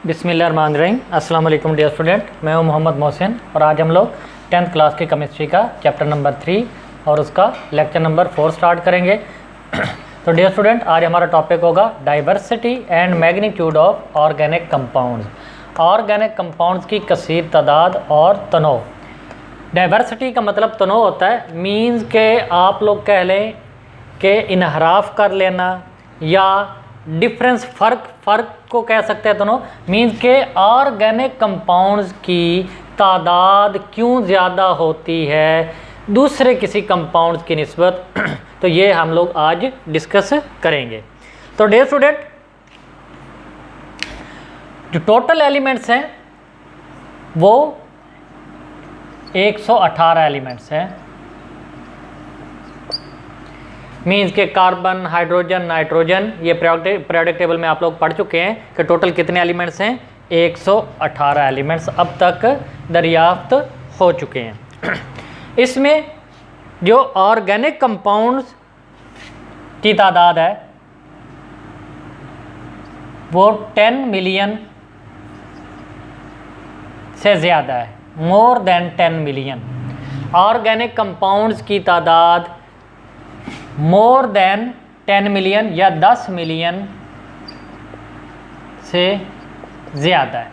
बिस्मिल्लाहिर्रहमानिर्रहीम। अस्सलाम वालेकुम डियर स्टूडेंट, मैं हूं मोहम्मद मोहसिन और आज हम लोग 10th क्लास की केमिस्ट्री का चैप्टर नंबर 3 और उसका लेक्चर नंबर 4 स्टार्ट करेंगे। तो डियर स्टूडेंट, आज हमारा टॉपिक होगा diversity and magnitude of organic compounds. Organic compounds की कसीर तादाद और तनोव। डाइवर्सिटी का मतलब तनोव होता है, मीन्स के आप लोग कह लें कि इनहराफ कर लेना या डिफरेंस फ़र्क को कह सकते हैं। दोनों मीन्स के ऑर्गेनिक कंपाउंड्स की तादाद क्यों ज़्यादा होती है दूसरे किसी कंपाउंड्स की निस्बत। तो ये हम लोग आज डिस्कस करेंगे। तो डियर स्टूडेंट, जो टोटल एलिमेंट्स हैं वो 118 एलिमेंट्स हैं। मीन्स के कार्बन, हाइड्रोजन, नाइट्रोजन, ये पीरियोडिक टेबल में आप लोग पढ़ चुके हैं कि टोटल कितने एलिमेंट्स हैं। 118 एलिमेंट्स अब तक दरियाफ्त हो चुके हैं। इसमें जो ऑर्गेनिक कंपाउंड्स की तादाद है वो 10 मिलियन से ज़्यादा है, more than 10 million. Organic compounds की तादाद मोर देन 10 मिलियन या 10 मिलियन से ज़्यादा है।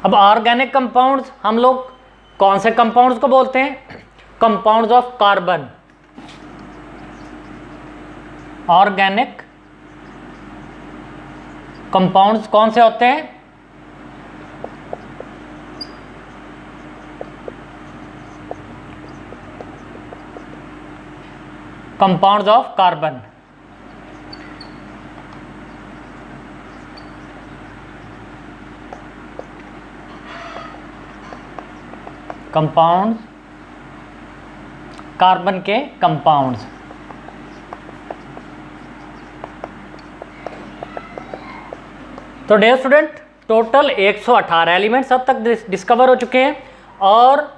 अब ऑर्गेनिक कंपाउंड्स हम लोग कौन से कंपाउंड्स को बोलते हैं? Compounds of carbon. Organic compounds कौन से होते हैं? Compounds of carbon. Compounds carbon के कंपाउंड्स। तो डियर स्टूडेंट, टोटल 118 एलिमेंट्स अब तक डिस्कवर हो चुके हैं। और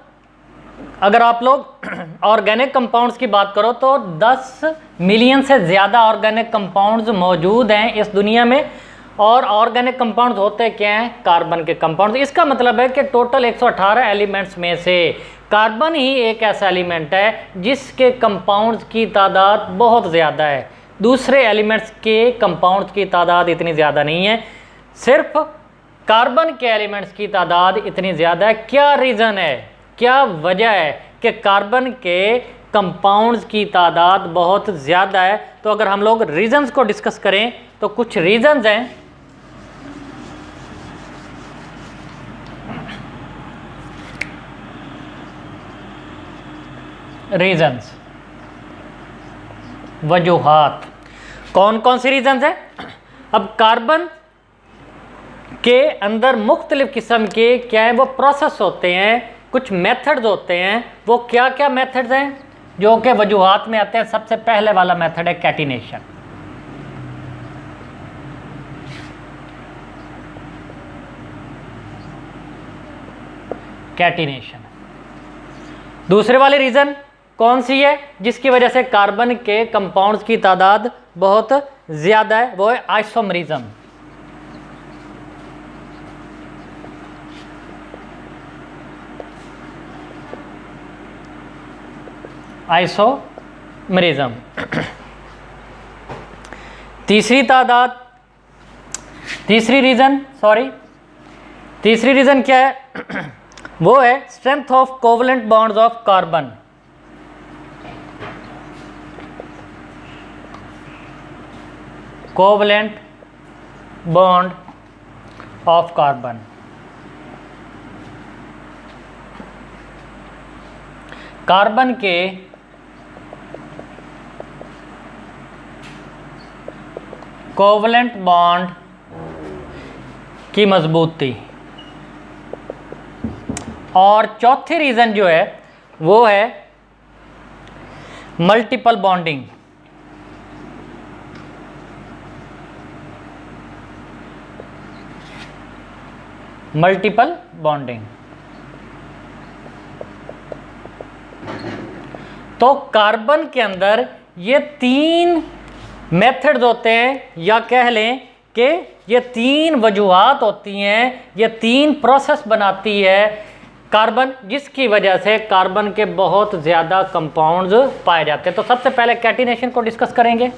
अगर आप लोग ऑर्गेनिक कंपाउंड्स की बात करो तो 10 मिलियन से ज़्यादा ऑर्गेनिक कंपाउंड्स मौजूद हैं इस दुनिया में। और ऑर्गेनिक कंपाउंड्स होते क्या हैं? कार्बन के कंपाउंड्स। इसका मतलब है कि टोटल 118 एलिमेंट्स में से कार्बन ही एक ऐसा एलिमेंट है जिसके कंपाउंड्स की तादाद बहुत ज़्यादा है। दूसरे एलिमेंट्स के कंपाउंड्स की तादाद इतनी ज़्यादा नहीं है, सिर्फ कार्बन के एलिमेंट्स की तादाद इतनी ज़्यादा है। क्या रीज़न है, क्या वजह है कि कार्बन के कंपाउंड्स की तादाद बहुत ज़्यादा है? तो अगर हम लोग रीज़न्स को डिस्कस करें तो कुछ रीज़न्स हैं। रीज़न्स, वजूहात, कौन कौन सी रीज़न्स हैं? अब कार्बन के अंदर मुख्तलिफ़ किस्म के क्या है वो प्रोसेस होते हैं, कुछ मेथड्स होते हैं। वो क्या क्या मेथड्स हैं जो कि वजूहात में आते हैं? सबसे पहले वाला मेथड है कैटिनेशन। कैटिनेशन। दूसरे वाली रीज़न कौन सी है जिसकी वजह से कार्बन के कंपाउंड्स की तादाद बहुत ज़्यादा है? वो है आइसोमरिज्म। आइसोमरिज्म। तीसरी रीज़न क्या है? वो है strength of covalent bonds of carbon. Covalent bond of carbon. Carbon के कोवलेंट बॉन्ड की मजबूती। और चौथी रीज़न जो है वो है मल्टीपल बॉन्डिंग। Multiple bonding. तो कार्बन के अंदर ये 3 मेथड्स होते हैं, या कह लें कि ये 3 वजूहात होती हैं, ये 3 प्रोसेस बनाती है कार्बन, जिसकी वजह से कार्बन के बहुत ज़्यादा कंपाउंड्स पाए जाते हैं। तो सबसे पहले कैटिनेशन को डिस्कस करेंगे।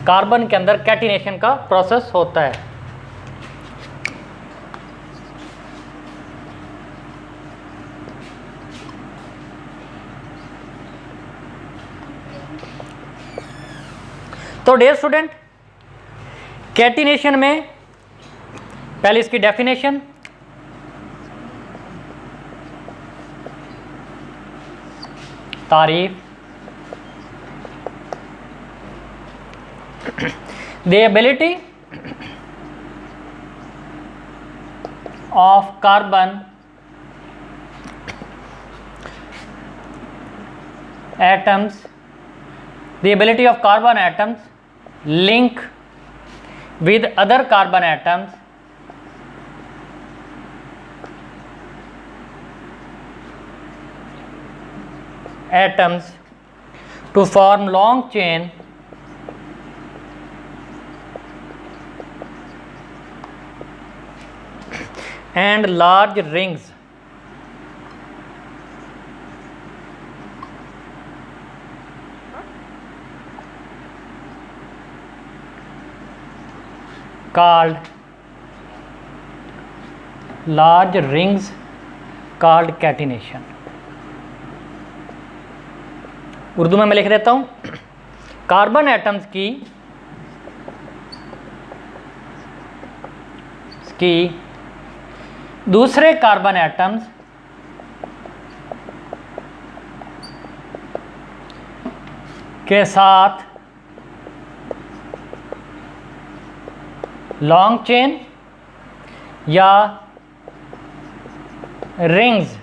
कार्बन के अंदर कैटिनेशन का प्रोसेस होता है। तो डियर स्टूडेंट, कैटिनेशन में पहले इसकी डेफिनेशन, तारीफ, the ability of carbon atoms, the ability of carbon atoms link with other carbon atoms to form long chain and large rings called catenation। Urdu में मैं लिख देता हूँ, कार्बन एटम्स की दूसरे कार्बन एटम्स के साथ लॉन्ग चेन या रिंग्स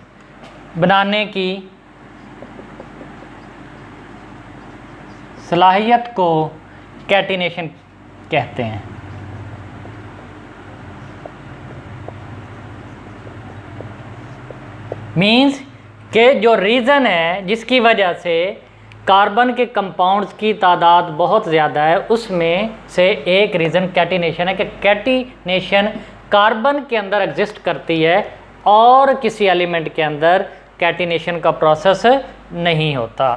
बनाने की सलाहियत को कैटिनेशन कहते हैं। मीन्स के जो रीज़न है जिसकी वजह से कार्बन के कंपाउंड्स की तादाद बहुत ज़्यादा है, उसमें से एक रीज़न कैटिनेशन है कि कैटिनेशन कार्बन के अंदर एग्जिस्ट करती है और किसी एलिमेंट के अंदर कैटिनेशन का प्रोसेस नहीं होता।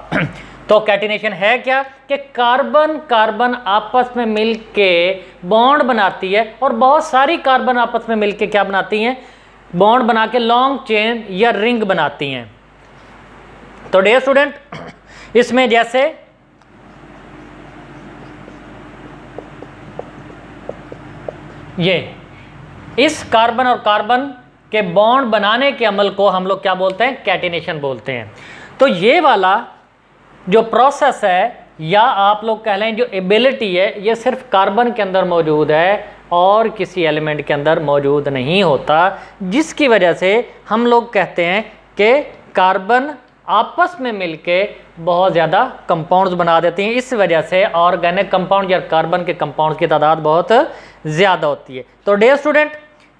तो कैटिनेशन है क्या कि कार्बन कार्बन आपस में मिलके बॉन्ड बनाती है और बहुत सारी कार्बन आपस में मिलके क्या बनाती हैं, बॉन्ड बना के लॉन्ग चेन या रिंग बनाती हैं। तो डियर स्टूडेंट, इसमें जैसे ये इस कार्बन और कार्बन के बॉन्ड बनाने के अमल को हम लोग क्या बोलते हैं, कैटिनेशन बोलते हैं। तो ये वाला जो प्रोसेस है या आप लोग कह लें जो एबिलिटी है, ये सिर्फ कार्बन के अंदर मौजूद है और किसी एलिमेंट के अंदर मौजूद नहीं होता, जिसकी वजह से हम लोग कहते हैं कि कार्बन आपस में मिलके बहुत ज़्यादा कंपाउंड्स बना देती हैं। इस वजह से ऑर्गेनिक कंपाउंड या कार्बन के कंपाउंड्स की तादाद बहुत ज़्यादा होती है। तो डियर स्टूडेंट,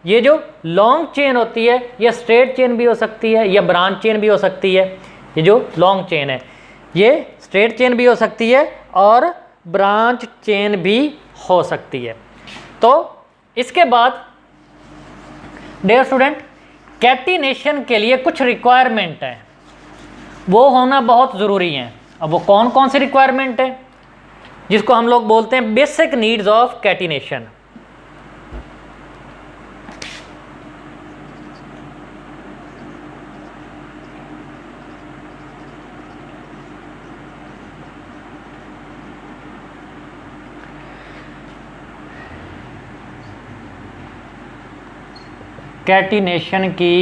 ये जो लॉन्ग चेन होती है ये स्ट्रेट चेन भी हो सकती है या ब्रांच चेन भी हो सकती है। ये जो लॉन्ग चेन है ये स्ट्रेट चेन भी हो सकती है और ब्रांच चेन भी हो सकती है। तो इसके बाद डियर स्टूडेंट, कैटिनेशन के लिए कुछ रिक्वायरमेंट है, वो होना बहुत ज़रूरी है। अब वो कौन कौन सी रिक्वायरमेंट है, जिसको हम लोग बोलते हैं basic needs of catenation. Catenation की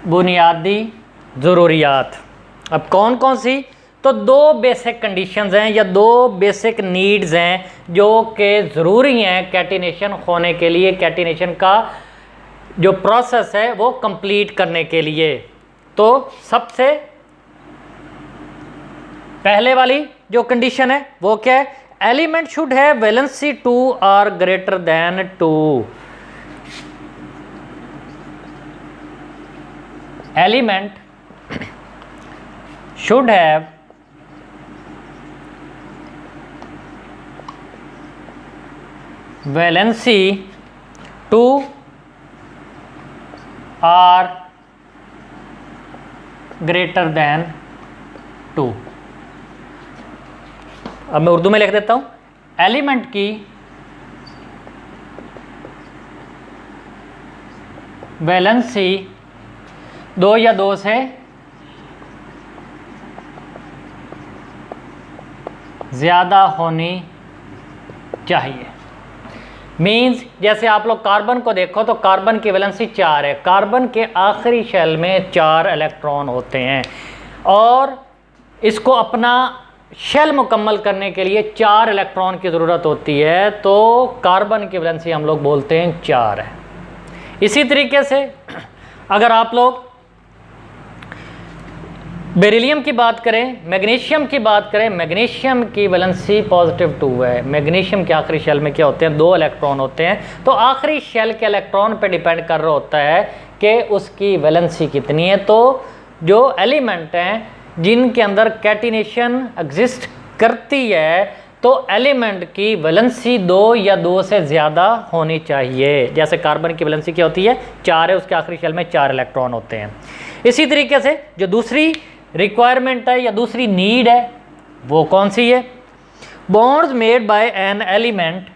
बुनियादी ज़रूरियात अब कौन कौन सी, तो 2 बेसिक कंडीशंस हैं या 2 बेसिक नीड्स हैं जो कि ज़रूरी हैं कैटिनेशन होने के लिए, कैटिनेशन का जो प्रोसेस है वो कंप्लीट करने के लिए। तो सबसे पहले वाली जो कंडीशन है वो क्या है, एलिमेंट शुड है वैलेंसी 2 और greater than 2। Element should have valency 2 or greater than 2। अब मैं उर्दू में लिख देता हूं, एलिमेंट की वैलेंसी 2 या 2 से ज़्यादा होनी चाहिए। मीन्स जैसे आप लोग कार्बन को देखो तो कार्बन की वैलेंसी 4 है, कार्बन के आखिरी शेल में 4 इलेक्ट्रॉन होते हैं और इसको अपना शेल मुकम्मल करने के लिए 4 इलेक्ट्रॉन की ज़रूरत होती है, तो कार्बन की वैलेंसी हम लोग बोलते हैं 4 है। इसी तरीके से अगर आप लोग बेरिलियम की बात करें, मैग्नीशियम की बात करें, मैग्नीशियम की वैलेंसी पॉजिटिव 2 है। मैग्नीशियम के आखिरी शेल में क्या होते हैं, 2 इलेक्ट्रॉन होते हैं, तो आखिरी शेल के इलेक्ट्रॉन पे डिपेंड कर रहा होता है कि उसकी वैलेंसी कितनी है। तो जो एलिमेंट हैं जिनके अंदर कैटिनेशन एग्जिस्ट करती है तो एलिमेंट की वैलेंसी 2 या 2 से ज़्यादा होनी चाहिए। जैसे कार्बन की वैलेंसी क्या होती है, 4 है, उसके आखिरी शेल में 4 इलेक्ट्रॉन होते हैं। इसी तरीके से जो दूसरी रिक्वायरमेंट है या दूसरी नीड है वो कौन सी है, bonds made by an element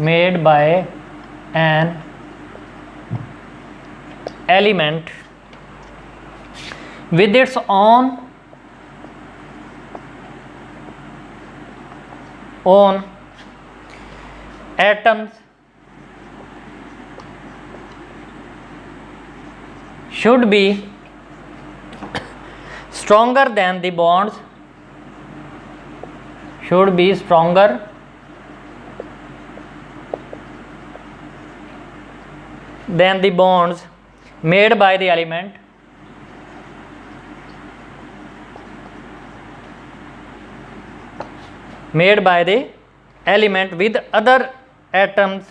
made by an element with its own atoms should be stronger than the bonds, should be stronger than the bonds made by the element made by the element with other atoms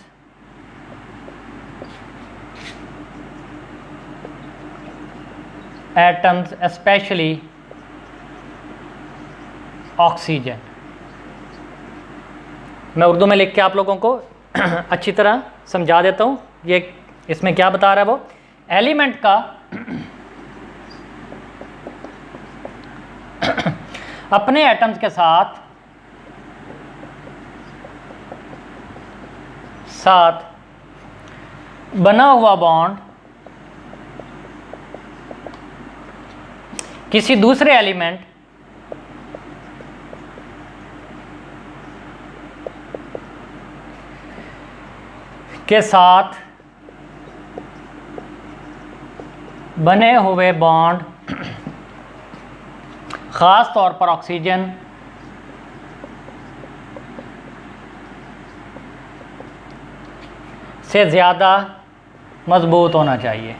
especially oxygen. मैं उर्दू में लिख के आप लोगों को अच्छी तरह समझा देता हूँ। ये इसमें क्या बता रहा है, वो एलिमेंट का अपने एटम्स के साथ बना हुआ बॉन्ड किसी दूसरे एलिमेंट के साथ बने हुए बॉन्ड, ख़ास तौर पर ऑक्सीजन से ज़्यादा मजबूत होना चाहिए।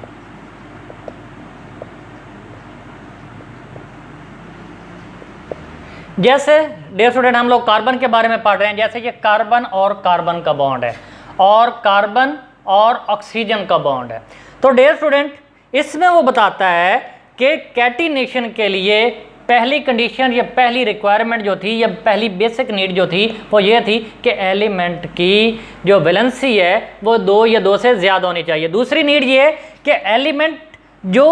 जैसे डियर स्टूडेंट हम लोग कार्बन के बारे में पढ़ रहे हैं, जैसे ये कार्बन और कार्बन का बॉन्ड है और कार्बन और ऑक्सीजन का बॉन्ड है। तो डियर स्टूडेंट इसमें वो बताता है कि कैटिनेशन के लिए पहली कंडीशन या पहली रिक्वायरमेंट जो थी या पहली बेसिक नीड जो थी वो ये थी कि एलिमेंट की जो वैलेंसी है वो 2 या 2 से ज़्यादा होनी चाहिए। दूसरी नीड ये है कि एलिमेंट जो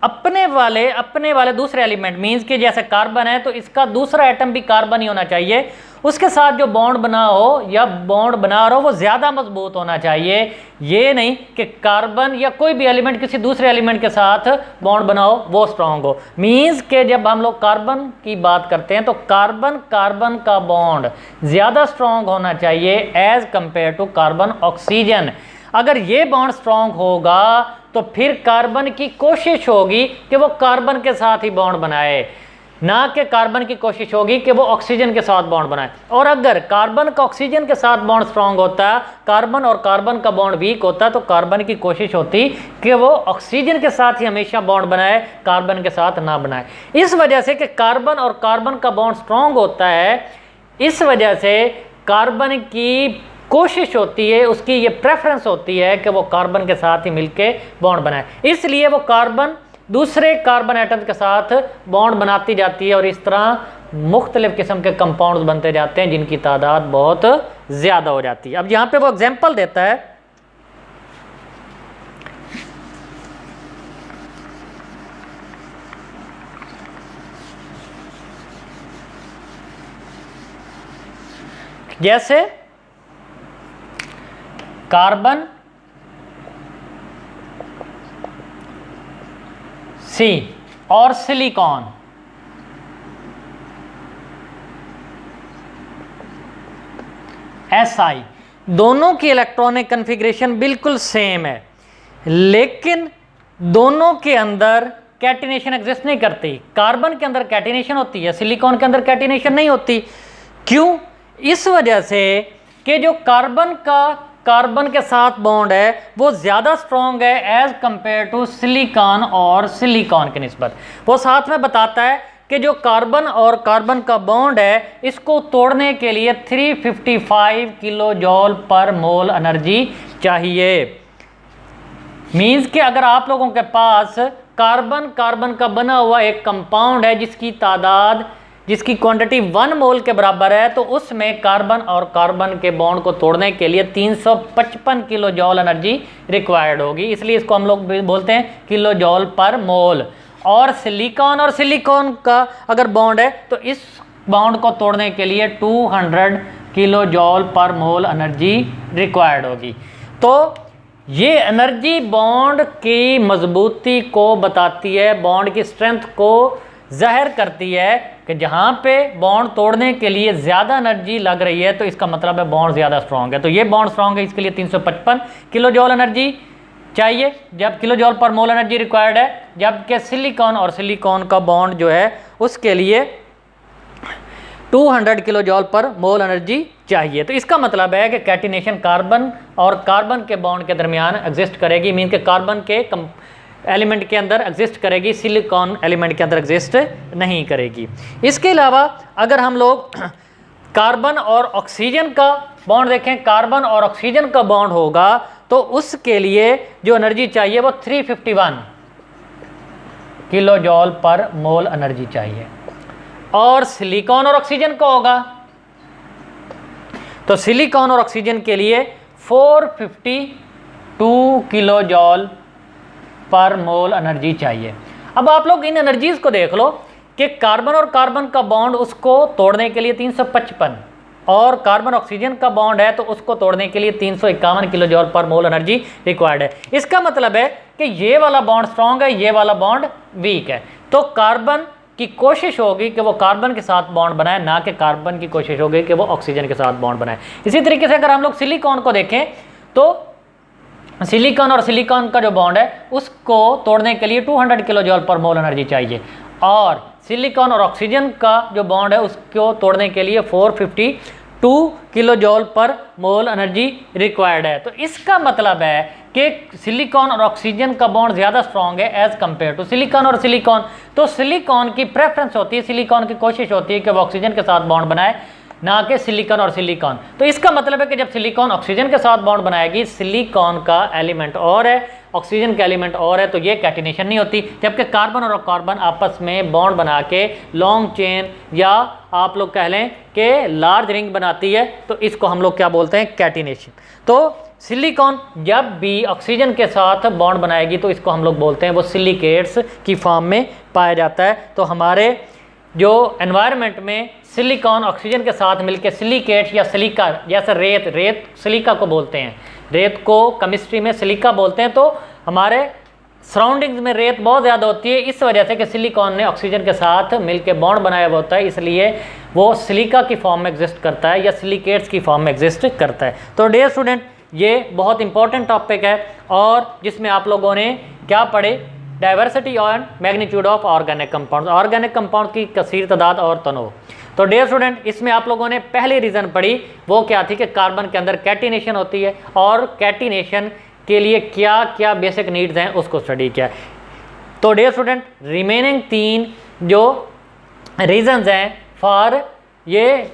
अपने वाले दूसरे एलिमेंट मीन्स कि जैसे कार्बन है तो इसका दूसरा एटम भी कार्बन ही होना चाहिए, उसके साथ जो बॉन्ड बना हो या बॉन्ड बना रहा हो वो ज़्यादा मजबूत होना चाहिए। ये नहीं कि कार्बन या कोई भी एलिमेंट किसी दूसरे एलिमेंट के साथ बॉन्ड बनाओ वो स्ट्रांग हो। मीन्स के जब हम लोग कार्बन की बात करते हैं तो कार्बन का बॉन्ड ज़्यादा स्ट्रांग होना चाहिए as compare to carbon oxygen. अगर ये बॉन्ड स्ट्रांग होगा तो फिर कार्बन की कोशिश होगी कि वो कार्बन के साथ ही बॉन्ड बनाए, ना कि कार्बन की कोशिश होगी कि वो ऑक्सीजन के साथ बॉन्ड बनाए। और अगर कार्बन का ऑक्सीजन के साथ बॉन्ड स्ट्रांग होता है, कार्बन और कार्बन का बॉन्ड वीक होता है, तो कार्बन की कोशिश होती कि वो ऑक्सीजन के साथ ही हमेशा बॉन्ड बनाए, कार्बन के साथ ना बनाए। इस वजह से कि कार्बन और कार्बन का बॉन्ड स्ट्रांग होता है, इस वजह से कार्बन की कोशिश होती है, उसकी ये प्रेफरेंस होती है कि वो कार्बन के साथ ही मिलके बॉन्ड बनाए, इसलिए वो कार्बन दूसरे कार्बन एटम के साथ बॉन्ड बनाती जाती है और इस तरह मुख्तलिफ किस्म के कंपाउंड्स बनते जाते हैं जिनकी तादाद बहुत ज़्यादा हो जाती है। अब यहाँ पे वो एग्जांपल देता है, जैसे कार्बन सी और सिलिकॉन, SI, दोनों की इलेक्ट्रॉनिक कन्फिग्रेशन बिल्कुल सेम है, लेकिन दोनों के अंदर कैटिनेशन एग्जिस्ट नहीं करती। कार्बन के अंदर कैटिनेशन होती है, सिलिकॉन के अंदर कैटिनेशन नहीं होती। क्यों? इस वजह से कि जो कार्बन के साथ बॉन्ड है वो ज़्यादा स्ट्रॉन्ग है एज कंपेयर टू सिलिकॉन और सिलिकॉन की निस्बत। वो साथ में बताता है कि जो कार्बन और कार्बन का बॉन्ड है इसको तोड़ने के लिए 355 किलो जॉल पर मोल एनर्जी चाहिए। मीन्स कि अगर आप लोगों के पास कार्बन का बना हुआ एक कंपाउंड है जिसकी क्वांटिटी 1 मोल के बराबर है, तो उसमें कार्बन और कार्बन के बॉन्ड को तोड़ने के लिए 355 किलो जॉल एनर्जी रिक्वायर्ड होगी, इसलिए इसको हम लोग बोलते हैं किलो जॉल पर मोल। और सिलिकॉन का अगर बॉन्ड है तो इस बॉन्ड को तोड़ने के लिए 200 किलो जॉल पर मोल एनर्जी रिक्वायर्ड होगी। तो ये एनर्जी बॉन्ड की मजबूती को बताती है, बॉन्ड की स्ट्रेंथ को जाहिर करती है कि जहाँ पे बॉन्ड तोड़ने के लिए ज़्यादा एनर्जी लग रही है तो इसका मतलब है बॉन्ड ज़्यादा स्ट्रॉन्ग है। तो ये बॉन्ड स्ट्रॉन्ग है, इसके लिए 355 किलो जॉल एनर्जी चाहिए, जब किलो जॉल पर मोल एनर्जी रिक्वायर्ड है, जबकि सिलिकॉन का बॉन्ड जो है उसके लिए 200 किलो जॉल पर मोल एनर्जी चाहिए। तो इसका मतलब है कि कैटिनेशन कार्बन और कार्बन के बॉन्ड के दरमियान एग्जिस्ट करेगी, मीन के कार्बन के एलिमेंट के अंदर एग्जिस्ट करेगी, सिलिकॉन एलिमेंट के अंदर एग्जिस्ट नहीं करेगी। इसके अलावा अगर हम लोग कार्बन और ऑक्सीजन का बॉन्ड देखें, कार्बन और ऑक्सीजन का बॉन्ड होगा तो उसके लिए जो एनर्जी चाहिए वो 351 किलो जॉल पर मोल एनर्जी चाहिए। और सिलिकॉन और ऑक्सीजन का होगा तो सिलिकॉन और ऑक्सीजन के लिए 452 किलो जॉल पर मोल एनर्जी चाहिए। अब आप लोग इन एनर्जीज को देख लो कि कार्बन और कार्बन का बॉन्ड उसको तोड़ने के लिए 355 और कार्बन ऑक्सीजन का बॉन्ड है तो उसको तोड़ने के लिए 351 किलो जॉल पर मोल एनर्जी रिक्वायर्ड है। इसका मतलब है कि ये वाला बॉन्ड स्ट्रॉन्ग है, ये वाला बॉन्ड वीक है। तो कार्बन की कोशिश होगी कि वो कार्बन के साथ बॉन्ड बनाए, ना कि कार्बन की कोशिश होगी कि वो ऑक्सीजन के साथ बॉन्ड बनाए। इसी तरीके से अगर हम लोग सिलिकॉन को देखें तो सिलिकॉन और सिलिकॉन का जो बॉन्ड है उसको तोड़ने के लिए 200 किलो जॉल पर मोल एनर्जी चाहिए, और सिलिकॉन और ऑक्सीजन का जो बॉन्ड है उसको तोड़ने के लिए 452 किलो जॉल पर मोल एनर्जी रिक्वायर्ड है। तो इसका मतलब है कि सिलिकॉन और ऑक्सीजन का बॉन्ड ज़्यादा स्ट्रॉन्ग है एज कंपेयर टू सिलिकॉन और सिलिकॉन। तो सिलिकॉन की प्रेफरेंस होती है, सिलिकॉन की कोशिश होती है कि वो ऑक्सीजन के साथ बॉन्ड बनाए, ना कि सिलिकॉन और सिलिकॉन। तो इसका मतलब है कि जब सिलिकॉन ऑक्सीजन के साथ बॉन्ड बनाएगी, सिलिकॉन का एलिमेंट और है, ऑक्सीजन का एलिमेंट और है, तो ये कैटिनेशन नहीं होती। जबकि कार्बन और कार्बन आपस में बॉन्ड बना के लॉन्ग चेन या आप लोग कह लें कि लार्ज रिंग बनाती है, तो इसको हम लोग क्या बोलते हैं, कैटिनेशन। तो सिलिकॉन जब भी ऑक्सीजन के साथ बॉन्ड बनाएगी तो इसको हम लोग बोलते हैं वो सिलिकेट्स की फॉर्म में पाया जाता है। तो हमारे जो एनवायरनमेंट में सिलिकॉन ऑक्सीजन के साथ मिलकर सिलिकेट या सिलिका, जैसे रेत सिलिका को बोलते हैं, रेत को केमिस्ट्री में सिलिका बोलते हैं। तो हमारे सराउंडिंग्स में रेत बहुत ज़्यादा होती है, इस वजह से कि सिलिकॉन ने ऑक्सीजन के साथ मिलकर बॉन्ड बनाया हुआ होता है, इसलिए वो सिलिका की फॉर्म में एग्जिस्ट करता है या सिलिकेट्स की फॉर्म में एग्जिस्ट करता है। तो डियर स्टूडेंट, ये बहुत इंपॉर्टेंट टॉपिक है और जिसमें आप लोगों ने क्या पढ़े, डाइवर्सिटी और magnitude of organic compounds, organic compound की कसीर तादाद और तनोव। तो डियर स्टूडेंट, इसमें आप लोगों ने पहली रीज़न पढ़ी वो क्या थी कि कार्बन के अंदर कैटिनेशन होती है और कैटिनेशन के लिए क्या क्या बेसिक नीड्स हैं उसको स्टडी किया। तो डियर स्टूडेंट, रिमेनिंग 3 जो रीजंस हैं फॉर ये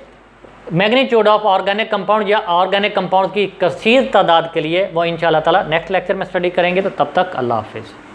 मैग्नीट्यूड ऑफ ऑर्गेनिक कंपाउंड या ऑर्गेनिक कंपाउंड की कसीर तादाद के लिए वो इंशाल्लाह ताला नेक्स्ट लेक्चर में स्टडी करेंगे। तो तब तक अल्लाह हाफिज़।